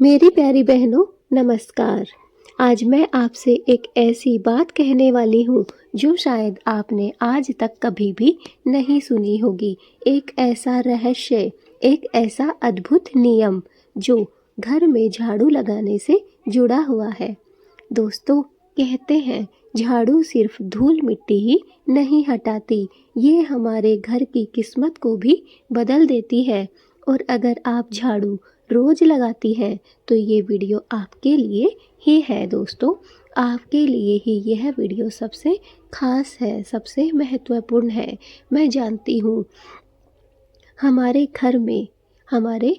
मेरी प्यारी बहनों, नमस्कार। आज मैं आपसे एक ऐसी बात कहने वाली हूँ जो शायद आपने आज तक कभी भी नहीं सुनी होगी। एक ऐसा रहस्य, एक ऐसा अद्भुत नियम जो घर में झाड़ू लगाने से जुड़ा हुआ है। दोस्तों, कहते हैं झाड़ू सिर्फ धूल मिट्टी ही नहीं हटाती, ये हमारे घर की किस्मत को भी बदल देती है। और अगर आप झाड़ू रोज लगाती हैं तो ये वीडियो आपके लिए ही है दोस्तों। आपके लिए ही यह वीडियो सबसे खास है, सबसे महत्वपूर्ण है। मैं जानती हूँ हमारे घर में, हमारे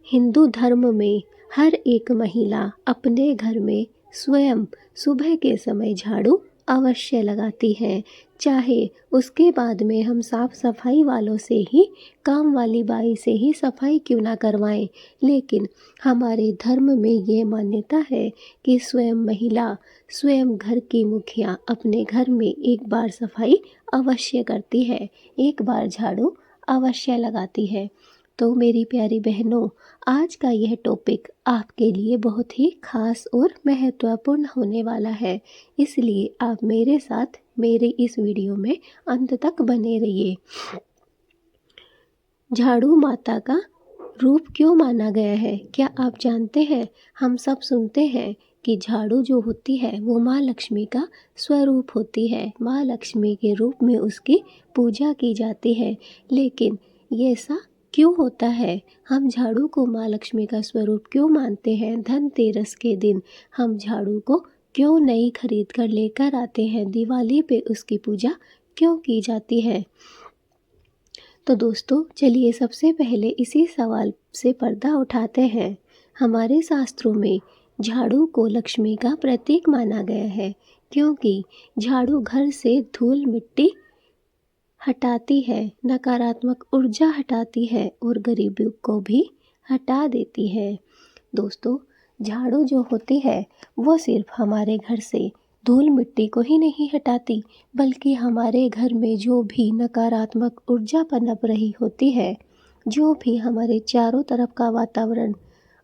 हिंदू धर्म में हर एक महिला अपने घर में स्वयं सुबह के समय झाड़ू अवश्य लगाती हैं। चाहे उसके बाद में हम साफ सफाई वालों से ही, काम वाली बाई से ही सफाई क्यों ना करवाएं, लेकिन हमारे धर्म में ये मान्यता है कि स्वयं महिला, स्वयं घर की मुखिया अपने घर में एक बार सफाई अवश्य करती है, एक बार झाड़ू अवश्य लगाती है। तो मेरी प्यारी बहनों, आज का यह टॉपिक आपके लिए बहुत ही खास और महत्वपूर्ण होने वाला है, इसलिए आप मेरे साथ मेरे इस वीडियो में अंत तक बने रहिए। झाड़ू माता का रूप क्यों माना गया है, क्या आप जानते हैं? हम सब सुनते हैं कि झाड़ू जो होती है वो माँ लक्ष्मी का स्वरूप होती है। माँ लक्ष्मी के रूप में उसकी पूजा की जाती है। लेकिन ये ऐसा क्यों होता है? हम झाड़ू को माँ लक्ष्मी का स्वरूप क्यों मानते हैं? धनतेरस के दिन हम झाड़ू को क्यों नहीं खरीद कर लेकर आते हैं? दिवाली पे उसकी पूजा क्यों की जाती है? तो दोस्तों, चलिए सबसे पहले इसी सवाल से पर्दा उठाते हैं। हमारे शास्त्रों में झाड़ू को लक्ष्मी का प्रतीक माना गया है, क्योंकि झाड़ू घर से धूल मिट्टी हटाती है, नकारात्मक ऊर्जा हटाती है और गरीबी को भी हटा देती है। दोस्तों, झाड़ू जो होती है वो सिर्फ हमारे घर से धूल मिट्टी को ही नहीं हटाती, बल्कि हमारे घर में जो भी नकारात्मक ऊर्जा पनप रही होती है, जो भी हमारे चारों तरफ का वातावरण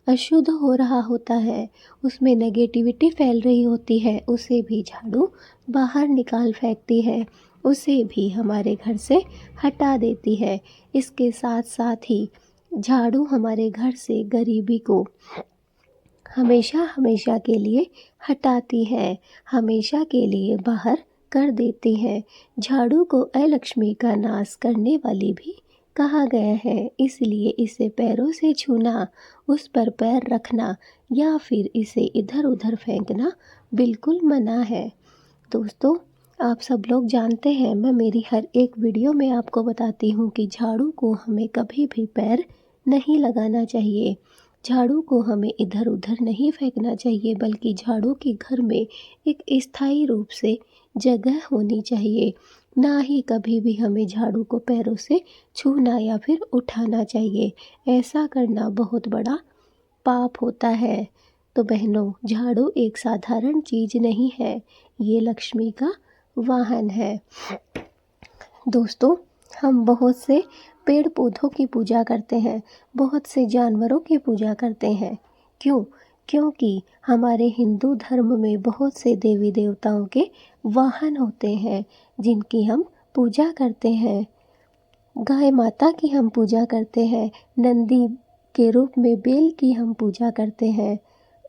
अशुद्ध हो रहा होता है, उसमें नेगेटिविटी फैल रही होती है, उसे भी झाड़ू बाहर निकाल फेंकती है, उसे भी हमारे घर से हटा देती है। इसके साथ साथ ही झाड़ू हमारे घर से गरीबी को हमेशा हमेशा के लिए हटाती है, हमेशा के लिए बाहर कर देती है। झाड़ू को अलक्ष्मी का नाश करने वाली भी कहा गया है, इसलिए इसे पैरों से छूना, उस पर पैर रखना या फिर इसे इधर उधर फेंकना बिल्कुल मना है। दोस्तों, आप सब लोग जानते हैं, मैं मेरी हर एक वीडियो में आपको बताती हूँ कि झाड़ू को हमें कभी भी पैर नहीं लगाना चाहिए, झाड़ू को हमें इधर उधर नहीं फेंकना चाहिए, बल्कि झाड़ू के घर में एक स्थायी रूप से जगह होनी चाहिए। ना ही कभी भी हमें झाड़ू को पैरों से छूना या फिर उठाना चाहिए। ऐसा करना बहुत बड़ा पाप होता है। तो बहनों, झाड़ू एक साधारण चीज नहीं है, ये लक्ष्मी का वाहन है। दोस्तों, हम बहुत से पेड़ पौधों की पूजा करते हैं, बहुत से जानवरों की पूजा करते हैं। क्यों? क्योंकि हमारे हिंदू धर्म में बहुत से देवी देवताओं के वाहन होते हैं जिनकी हम पूजा करते हैं। गाय माता की हम पूजा करते हैं, नंदी के रूप में बेल की हम पूजा करते हैं।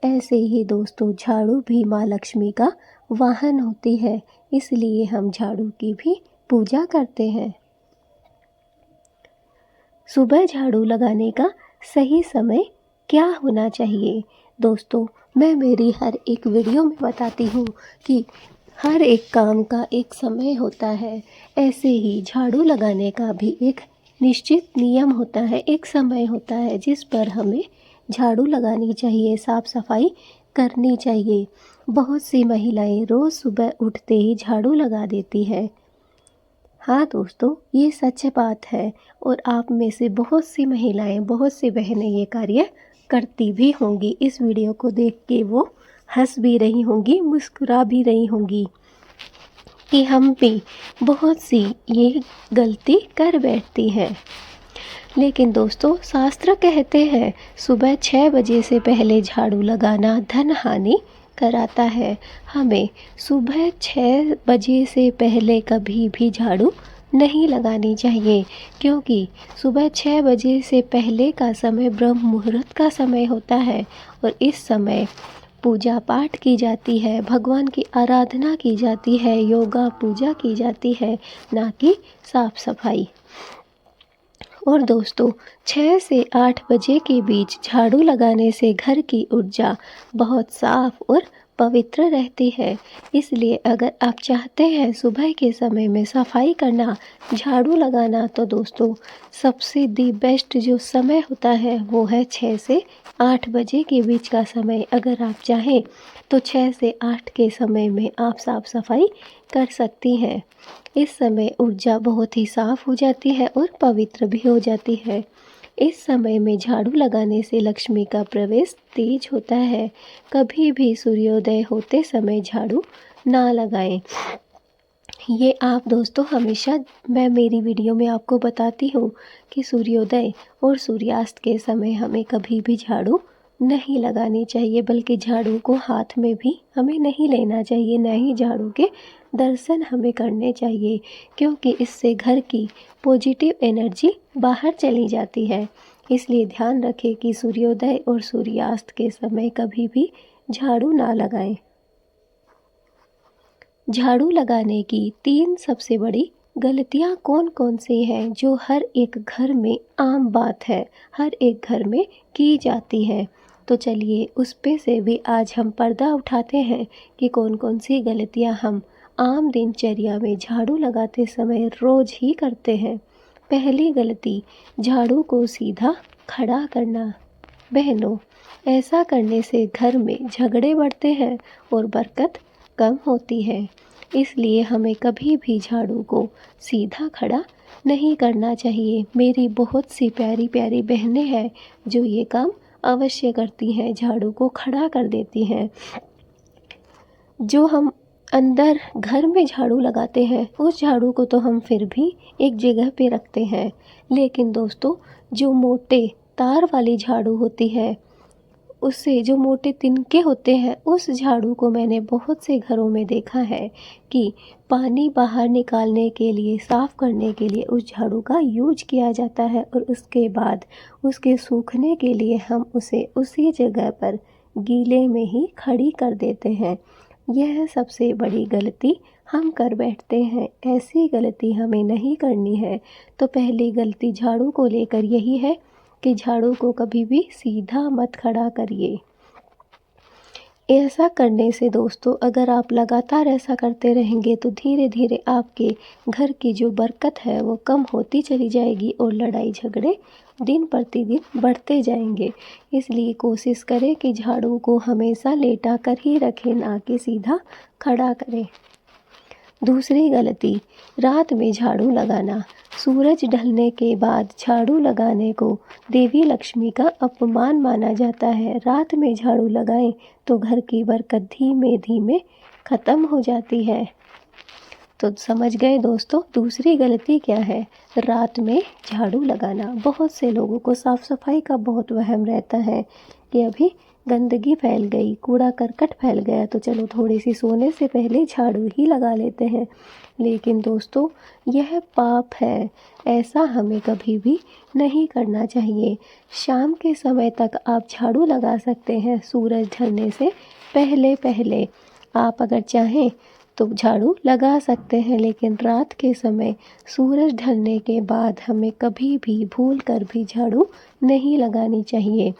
ऐसे ही दोस्तों, झाड़ू भी माँ लक्ष्मी का वाहन होती है, इसलिए हम झाड़ू की भी पूजा करते हैं। सुबह झाड़ू लगाने का सही समय क्या होना चाहिए? दोस्तों, मैं मेरी हर एक वीडियो में बताती हूँ कि हर एक काम का एक समय होता है, ऐसे ही झाड़ू लगाने का भी एक निश्चित नियम होता है, एक समय होता है जिस पर हमें झाड़ू लगानी चाहिए, साफ सफाई करनी चाहिए। बहुत सी महिलाएं रोज़ सुबह उठते ही झाड़ू लगा देती हैं। हाँ दोस्तों, ये सच बात है और आप में से बहुत सी महिलाएं, बहुत सी बहनें ये कार्य करती भी होंगी। इस वीडियो को देख के वो हंस भी रही होंगी, मुस्कुरा भी रही होंगी कि हम भी बहुत सी ये गलती कर बैठती हैं। लेकिन दोस्तों शास्त्र कहते हैं सुबह 6 बजे से पहले झाड़ू लगाना धन हानि कराता है। हमें सुबह 6 बजे से पहले कभी भी झाड़ू नहीं लगानी चाहिए, क्योंकि सुबह 6 बजे से पहले का समय ब्रह्म मुहूर्त का समय होता है और इस समय पूजा पाठ की जाती है, भगवान की आराधना की जाती है, योगा पूजा की जाती है, ना कि साफ सफाई। और दोस्तों 6 से 8 बजे के बीच झाड़ू लगाने से घर की ऊर्जा बहुत साफ और पवित्र रहती है। इसलिए अगर आप चाहते हैं सुबह के समय में सफाई करना, झाड़ू लगाना, तो दोस्तों सबसे दी बेस्ट जो समय होता है वो है 6 से 8 बजे के बीच का समय। अगर आप चाहें तो 6 से 8 के समय में आप साफ सफाई कर सकती हैं। इस समय ऊर्जा बहुत ही साफ हो जाती है और पवित्र भी हो जाती है। इस समय में झाड़ू लगाने से लक्ष्मी का प्रवेश तेज होता है। कभी भी सूर्योदय होते समय झाड़ू ना लगाएं। ये आप दोस्तों हमेशा मैं मेरी वीडियो में आपको बताती हूँ कि सूर्योदय और सूर्यास्त के समय हमें कभी भी झाड़ू नहीं लगानी चाहिए, बल्कि झाड़ू को हाथ में भी हमें नहीं लेना चाहिए, न ही झाड़ू के दर्शन हमें करने चाहिए, क्योंकि इससे घर की पॉजिटिव एनर्जी बाहर चली जाती है। इसलिए ध्यान रखें कि सूर्योदय और सूर्यास्त के समय कभी भी झाड़ू ना लगाएं। झाड़ू लगाने की 3 सबसे बड़ी गलतियाँ कौन कौन सी हैं जो हर एक घर में आम बात है, हर एक घर में की जाती है। तो चलिए उस पे से भी आज हम पर्दा उठाते हैं कि कौन कौन सी गलतियाँ हम आम दिनचर्या में झाड़ू लगाते समय रोज ही करते हैं। पहली गलती, झाड़ू को सीधा खड़ा करना। बहनों, ऐसा करने से घर में झगड़े बढ़ते हैं और बरकत कम होती है। इसलिए हमें कभी भी झाड़ू को सीधा खड़ा नहीं करना चाहिए। मेरी बहुत सी प्यारी प्यारी बहनें हैं जो ये काम अवश्य करती हैं, झाड़ू को खड़ा कर देती हैं। जो हम अंदर घर में झाड़ू लगाते हैं उस झाड़ू को तो हम फिर भी एक जगह पे रखते हैं, लेकिन दोस्तों जो मोटे तार वाली झाड़ू होती है, उससे जो मोटे तिनके होते हैं, उस झाड़ू को मैंने बहुत से घरों में देखा है कि पानी बाहर निकालने के लिए, साफ़ करने के लिए उस झाड़ू का यूज किया जाता है और उसके बाद उसके सूखने के लिए हम उसे उसी जगह पर गीले में ही खड़ी कर देते हैं। यह सबसे बड़ी गलती हम कर बैठते हैं। ऐसी गलती हमें नहीं करनी है। तो पहली गलती झाड़ू को लेकर यही है कि झाड़ू को कभी भी सीधा मत खड़ा करिए। ऐसा करने से दोस्तों अगर आप लगातार ऐसा करते रहेंगे तो धीरे धीरे आपके घर की जो बरकत है वो कम होती चली जाएगी और लड़ाई झगड़े दिन प्रतिदिन बढ़ते जाएंगे। इसलिए कोशिश करें कि झाड़ू को हमेशा लेटा कर ही रखें, ना कि सीधा खड़ा करें। दूसरी गलती, रात में झाड़ू लगाना। सूरज ढलने के बाद झाड़ू लगाने को देवी लक्ष्मी का अपमान माना जाता है। रात में झाड़ू लगाएं तो घर की बरकत धीमे धीमे ख़त्म हो जाती है। तो समझ गए दोस्तों दूसरी गलती क्या है? रात में झाड़ू लगाना। बहुत से लोगों को साफ़ सफाई का बहुत वहम रहता है कि अभी गंदगी फैल गई, कूड़ा करकट फैल गया, तो चलो थोड़ी सी सोने से पहले झाड़ू ही लगा लेते हैं। लेकिन दोस्तों यह पाप है, ऐसा हमें कभी भी नहीं करना चाहिए। शाम के समय तक आप झाड़ू लगा सकते हैं, सूरज ढलने से पहले पहले आप अगर चाहें तो झाड़ू लगा सकते हैं, लेकिन रात के समय सूरज ढलने के बाद हमें कभी भी भूल कर भी झाड़ू नहीं लगानी चाहिए।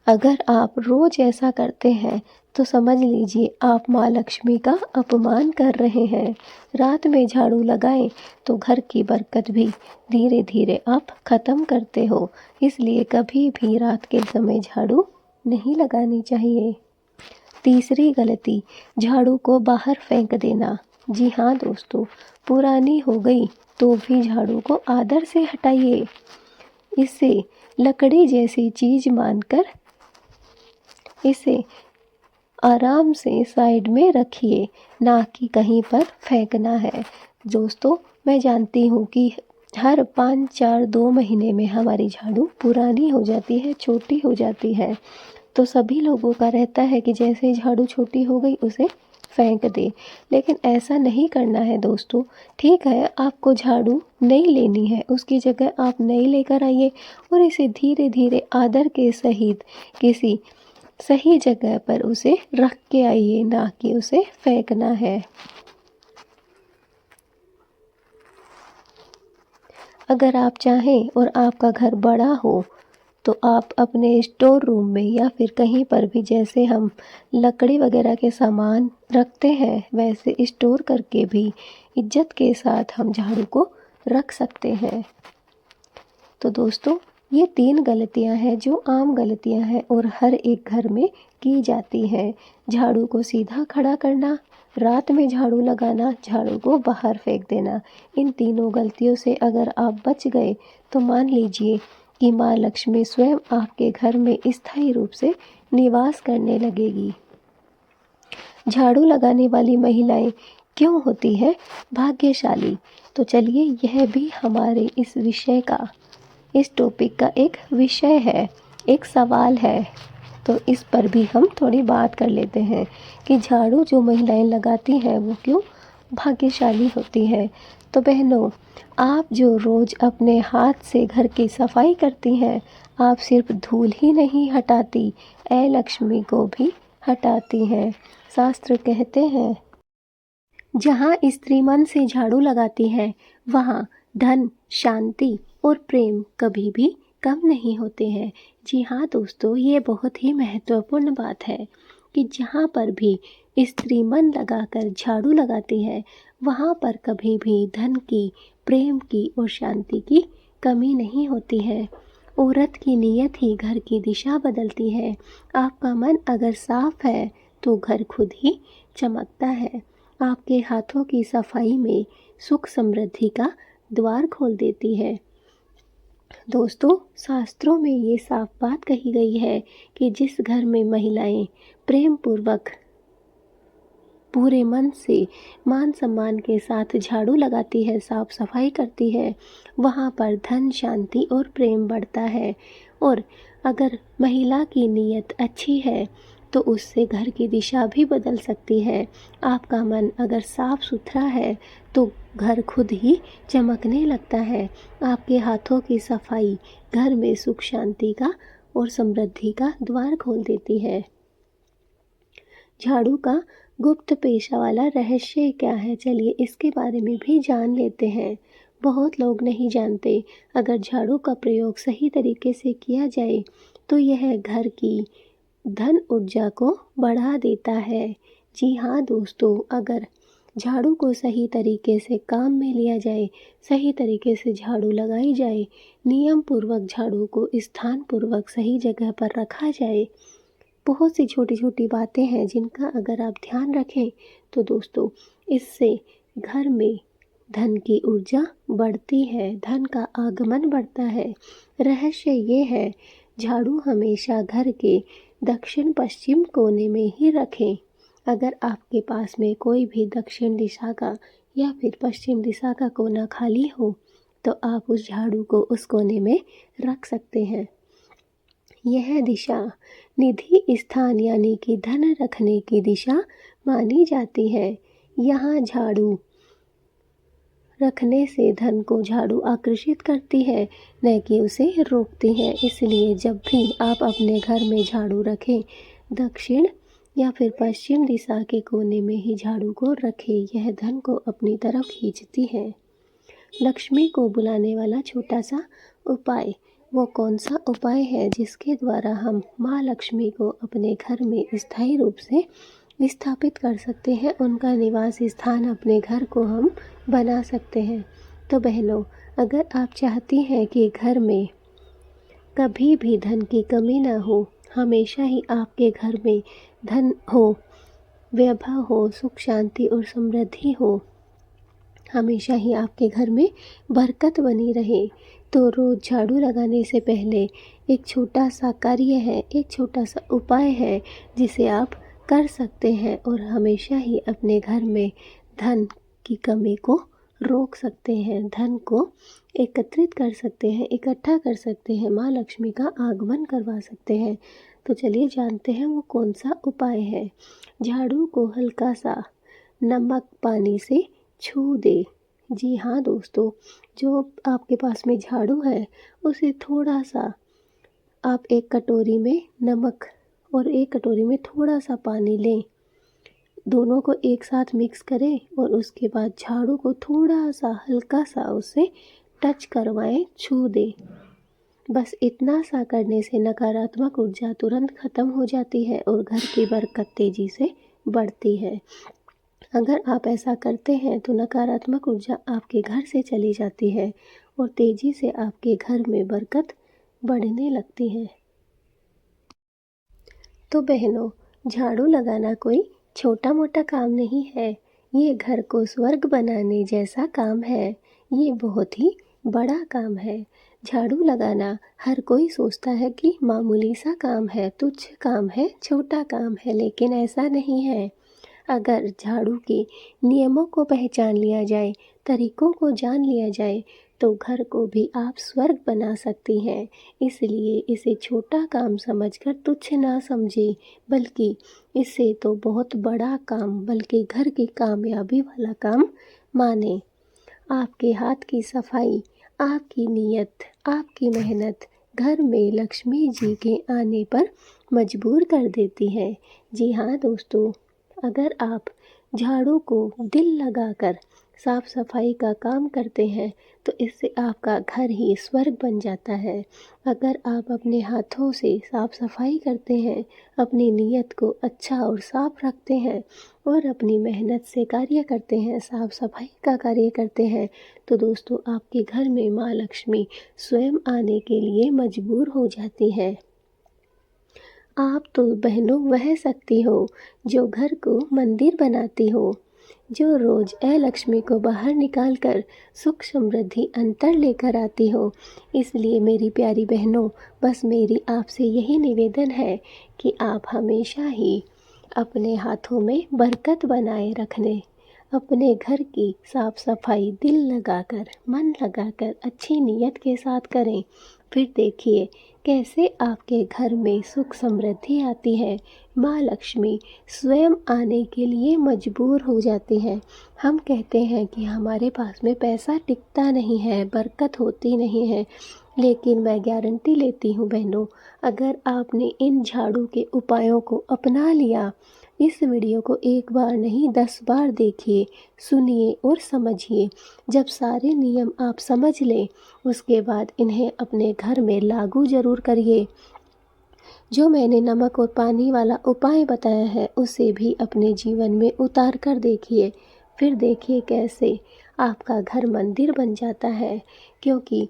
अगर आप रोज ऐसा करते हैं तो समझ लीजिए आप माँ लक्ष्मी का अपमान कर रहे हैं। रात में झाड़ू लगाएं तो घर की बरकत भी धीरे धीरे आप ख़त्म करते हो। इसलिए कभी भी रात के समय झाड़ू नहीं लगानी चाहिए। तीसरी गलती, झाड़ू को बाहर फेंक देना। जी हाँ दोस्तों, पुरानी हो गई तो भी झाड़ू को आदर से हटाइए। इसे लकड़ी जैसी चीज़ मानकर इसे आराम से साइड में रखिए, ना कि कहीं पर फेंकना है। दोस्तों मैं जानती हूँ कि हर 5-4-2 महीने में हमारी झाड़ू पुरानी हो जाती है, छोटी हो जाती है। तो सभी लोगों का रहता है कि जैसे ही झाड़ू छोटी हो गई उसे फेंक दे, लेकिन ऐसा नहीं करना है दोस्तों। ठीक है, आपको झाड़ू नई लेनी है, उसकी जगह आप नई लेकर आइए और इसे धीरे धीरे आदर के सहित किसी सही जगह पर उसे रख के आइए, ना कि उसे फेंकना है। अगर आप चाहें और आपका घर बड़ा हो तो आप अपने स्टोर रूम में या फिर कहीं पर भी, जैसे हम लकड़ी वगैरह के सामान रखते हैं वैसे स्टोर करके भी इज्जत के साथ हम झाड़ू को रख सकते हैं। तो दोस्तों, ये 3 गलतियां हैं जो आम गलतियां हैं और हर एक घर में की जाती हैं। झाड़ू को सीधा खड़ा करना, रात में झाड़ू लगाना, झाड़ू को बाहर फेंक देना। इन तीनों गलतियों से अगर आप बच गए तो मान लीजिए कि माँ लक्ष्मी स्वयं आपके घर में स्थायी रूप से निवास करने लगेगी। झाड़ू लगाने वाली महिलाएं क्यों होती हैं भाग्यशाली? तो चलिए, यह भी हमारे इस टॉपिक का एक विषय है, एक सवाल है। तो इस पर भी हम थोड़ी बात कर लेते हैं कि झाड़ू जो महिलाएं लगाती हैं वो क्यों भाग्यशाली होती हैं। तो बहनों, आप जो रोज़ अपने हाथ से घर की सफाई करती हैं, आप सिर्फ धूल ही नहीं हटाती, ऐ लक्ष्मी को भी हटाती हैं। शास्त्र कहते हैं, जहाँ स्त्री मन से झाड़ू लगाती है वहाँ धन, शांति और प्रेम कभी भी कम नहीं होते हैं। जी हाँ दोस्तों, ये बहुत ही महत्वपूर्ण बात है कि जहाँ पर भी स्त्री मन लगाकर झाड़ू लगाती है वहाँ पर कभी भी धन की, प्रेम की और शांति की कमी नहीं होती है। औरत की नीयत ही घर की दिशा बदलती है। आपका मन अगर साफ है तो घर खुद ही चमकता है। आपके हाथों की सफाई में सुख समृद्धि का द्वार खोल देती है। दोस्तों, शास्त्रों में ये साफ बात कही गई है कि जिस घर में महिलाएं प्रेम पूर्वक पूरे मन से मान सम्मान के साथ झाड़ू लगाती है, साफ सफाई करती है, वहाँ पर धन, शांति और प्रेम बढ़ता है। और अगर महिला की नीयत अच्छी है तो उससे घर की दिशा भी बदल सकती है। आपका मन अगर साफ सुथरा है तो घर खुद ही चमकने लगता है। आपके हाथों की सफाई घर में सुख, शांति का और समृद्धि का द्वार खोल देती है। झाड़ू का गुप्त पेशा वाला रहस्य क्या है, चलिए इसके बारे में भी जान लेते हैं। बहुत लोग नहीं जानते, अगर झाड़ू का प्रयोग सही तरीके से किया जाए तो यह घर की धन ऊर्जा को बढ़ा देता है। जी हाँ दोस्तों, अगर झाड़ू को सही तरीके से काम में लिया जाए, सही तरीके से झाड़ू लगाई जाए, नियम पूर्वक झाड़ू को स्थान पूर्वक सही जगह पर रखा जाए, बहुत सी छोटी छोटी बातें हैं जिनका अगर आप ध्यान रखें तो दोस्तों, इससे घर में धन की ऊर्जा बढ़ती है, धन का आगमन बढ़ता है। रहस्य ये है, झाड़ू हमेशा घर के दक्षिण पश्चिम कोने में ही रखें। अगर आपके पास में कोई भी दक्षिण दिशा का या फिर पश्चिम दिशा का कोना खाली हो तो आप उस झाड़ू को उस कोने में रख सकते हैं। यह दिशा निधि स्थान यानी कि धन रखने की दिशा मानी जाती है। यहाँ झाड़ू रखने से धन को झाड़ू आकर्षित करती है, न कि उसे रोकती है। इसलिए जब भी आप अपने घर में झाड़ू रखें, दक्षिण या फिर पश्चिम दिशा के कोने में ही झाड़ू को रखें। यह धन को अपनी तरफ खींचती है। लक्ष्मी को बुलाने वाला छोटा सा उपाय, वो कौन सा उपाय है जिसके द्वारा हम माँ लक्ष्मी को अपने घर में स्थायी रूप से स्थापित कर सकते हैं, उनका निवास स्थान अपने घर को हम बना सकते हैं। तो बहनों, अगर आप चाहती हैं कि घर में कभी भी धन की कमी ना हो, हमेशा ही आपके घर में धन हो, वैभव हो, सुख शांति और समृद्धि हो, हमेशा ही आपके घर में बरकत बनी रहे, तो रोज़ झाड़ू लगाने से पहले एक छोटा सा कार्य है, एक छोटा सा उपाय है जिसे आप कर सकते हैं और हमेशा ही अपने घर में धन की कमी को रोक सकते हैं, धन को एकत्रित कर सकते हैं, इकट्ठा कर सकते हैं, माँ लक्ष्मी का आगमन करवा सकते हैं। तो चलिए जानते हैं वो कौन सा उपाय है। झाड़ू को हल्का सा नमक पानी से छू दे। जी हाँ दोस्तों, जो आपके पास में झाड़ू है उसे थोड़ा सा आप एक कटोरी में नमक और एक कटोरी में थोड़ा सा पानी लें, दोनों को एक साथ मिक्स करें और उसके बाद झाड़ू को थोड़ा सा हल्का सा उससे टच करवाएं, छू दें। बस इतना सा करने से नकारात्मक ऊर्जा तुरंत खत्म हो जाती है और घर की बरकत तेजी से बढ़ती है। अगर आप ऐसा करते हैं तो नकारात्मक ऊर्जा आपके घर से चली जाती है और तेजी से आपके घर में बरकत बढ़ने लगती है। तो बहनों, झाड़ू लगाना कोई छोटा मोटा काम नहीं है, ये घर को स्वर्ग बनाने जैसा काम है। ये बहुत ही बड़ा काम है। झाड़ू लगाना हर कोई सोचता है कि मामूली सा काम है, तुच्छ काम है, छोटा काम है, लेकिन ऐसा नहीं है। अगर झाड़ू के नियमों को पहचान लिया जाए, तरीकों को जान लिया जाए, तो घर को भी आप स्वर्ग बना सकती हैं। इसलिए इसे छोटा काम समझकर तुच्छ ना समझें, बल्कि इसे तो बहुत बड़ा काम, बल्कि घर की कामयाबी वाला काम माने। आपके हाथ की सफाई, आपकी नीयत, आपकी मेहनत घर में लक्ष्मी जी के आने पर मजबूर कर देती है। जी हाँ दोस्तों, अगर आप झाड़ू को दिल लगाकर साफ सफाई का काम करते हैं तो इससे आपका घर ही स्वर्ग बन जाता है। अगर आप अपने हाथों से साफ सफाई करते हैं, अपनी नीयत को अच्छा और साफ रखते हैं और अपनी मेहनत से कार्य करते हैं, साफ सफाई का कार्य करते हैं, तो दोस्तों आपके घर में माँ लक्ष्मी स्वयं आने के लिए मजबूर हो जाती है। आप तो बहनों वह शक्ति हो जो घर को मंदिर बनाती हो, जो रोज लक्ष्मी को बाहर निकाल कर सुख समृद्धि अंतर लेकर आती हो। इसलिए मेरी प्यारी बहनों, बस मेरी आपसे यही निवेदन है कि आप हमेशा ही अपने हाथों में बरकत बनाए रखने, अपने घर की साफ सफाई दिल लगाकर, मन लगाकर, अच्छी नीयत के साथ करें। फिर देखिए कैसे आपके घर में सुख समृद्धि आती है। माँ लक्ष्मी स्वयं आने के लिए मजबूर हो जाती है। हम कहते हैं कि हमारे पास में पैसा टिकता नहीं है, बरकत होती नहीं है, लेकिन मैं गारंटी लेती हूँ बहनों, अगर आपने इन झाड़ू के उपायों को अपना लिया, इस वीडियो को एक बार नहीं 10 बार देखिए, सुनिए और समझिए। जब सारे नियम आप समझ लें, उसके बाद इन्हें अपने घर में लागू ज़रूर करिए। जो मैंने नमक और पानी वाला उपाय बताया है उसे भी अपने जीवन में उतार कर देखिए। फिर देखिए कैसे आपका घर मंदिर बन जाता है, क्योंकि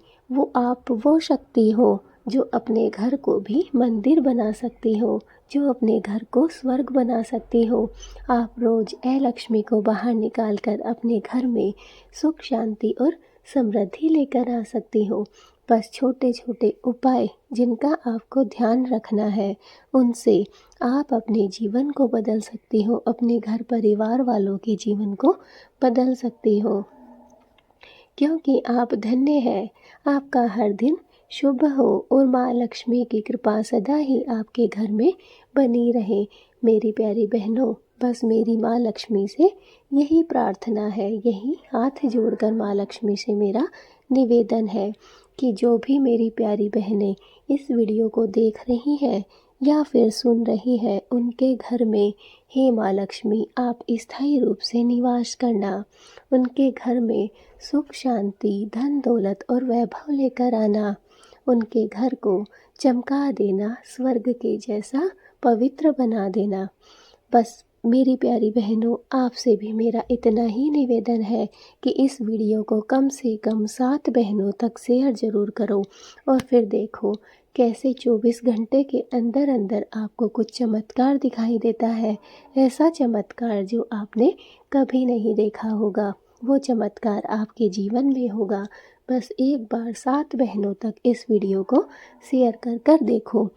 आप वो शक्ति हो जो अपने घर को भी मंदिर बना सकती हो, जो अपने घर को स्वर्ग बना सकती हो। आप रोज लक्ष्मी को बाहर निकाल कर अपने घर में सुख शांति और समृद्धि लेकर आ सकती हो। बस छोटे छोटे उपाय जिनका आपको ध्यान रखना है, उनसे आप अपने जीवन को बदल सकती हो, अपने घर परिवार वालों के जीवन को बदल सकती हो, क्योंकि आप धन्य हैं। आपका हर दिन शुभ हो और माँ लक्ष्मी की कृपा सदा ही आपके घर में बनी रहे। मेरी प्यारी बहनों, बस मेरी माँ लक्ष्मी से यही प्रार्थना है, यही हाथ जोड़कर माँ लक्ष्मी से मेरा निवेदन है कि जो भी मेरी प्यारी बहनें इस वीडियो को देख रही हैं या फिर सुन रही हैं, उनके घर में हे माँ लक्ष्मी आप स्थायी रूप से निवास करना, उनके घर में सुख शांति, धन दौलत और वैभव लेकर आना, उनके घर को चमका देना, स्वर्ग के जैसा पवित्र बना देना। बस मेरी प्यारी बहनों, आपसे भी मेरा इतना ही निवेदन है कि इस वीडियो को कम से कम 7 बहनों तक शेयर ज़रूर करो और फिर देखो कैसे 24 घंटे के अंदर अंदर आपको कुछ चमत्कार दिखाई देता है। ऐसा चमत्कार जो आपने कभी नहीं देखा होगा, वो चमत्कार आपके जीवन में होगा। बस एक बार 7 बहनों तक इस वीडियो को शेयर कर कर देखो।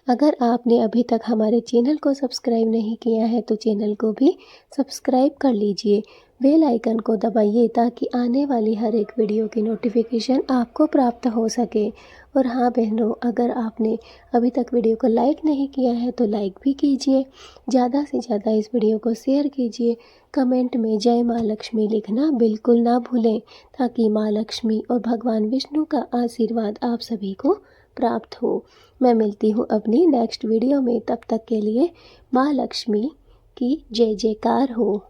अगर आपने अभी तक हमारे चैनल को सब्सक्राइब नहीं किया है तो चैनल को भी सब्सक्राइब कर लीजिए। बेल आइकन को दबाइए ताकि आने वाली हर एक वीडियो की नोटिफिकेशन आपको प्राप्त हो सके। और हाँ बहनों, अगर आपने अभी तक वीडियो को लाइक नहीं किया है तो लाइक भी कीजिए, ज़्यादा से ज़्यादा इस वीडियो को शेयर कीजिए। कमेंट में जय माँ लक्ष्मी लिखना बिल्कुल ना भूलें, ताकि माँ लक्ष्मी और भगवान विष्णु का आशीर्वाद आप सभी को प्राप्त हो। मैं मिलती हूँ अपनी नेक्स्ट वीडियो में, तब तक के लिए माँ लक्ष्मी की जय जयकार हो।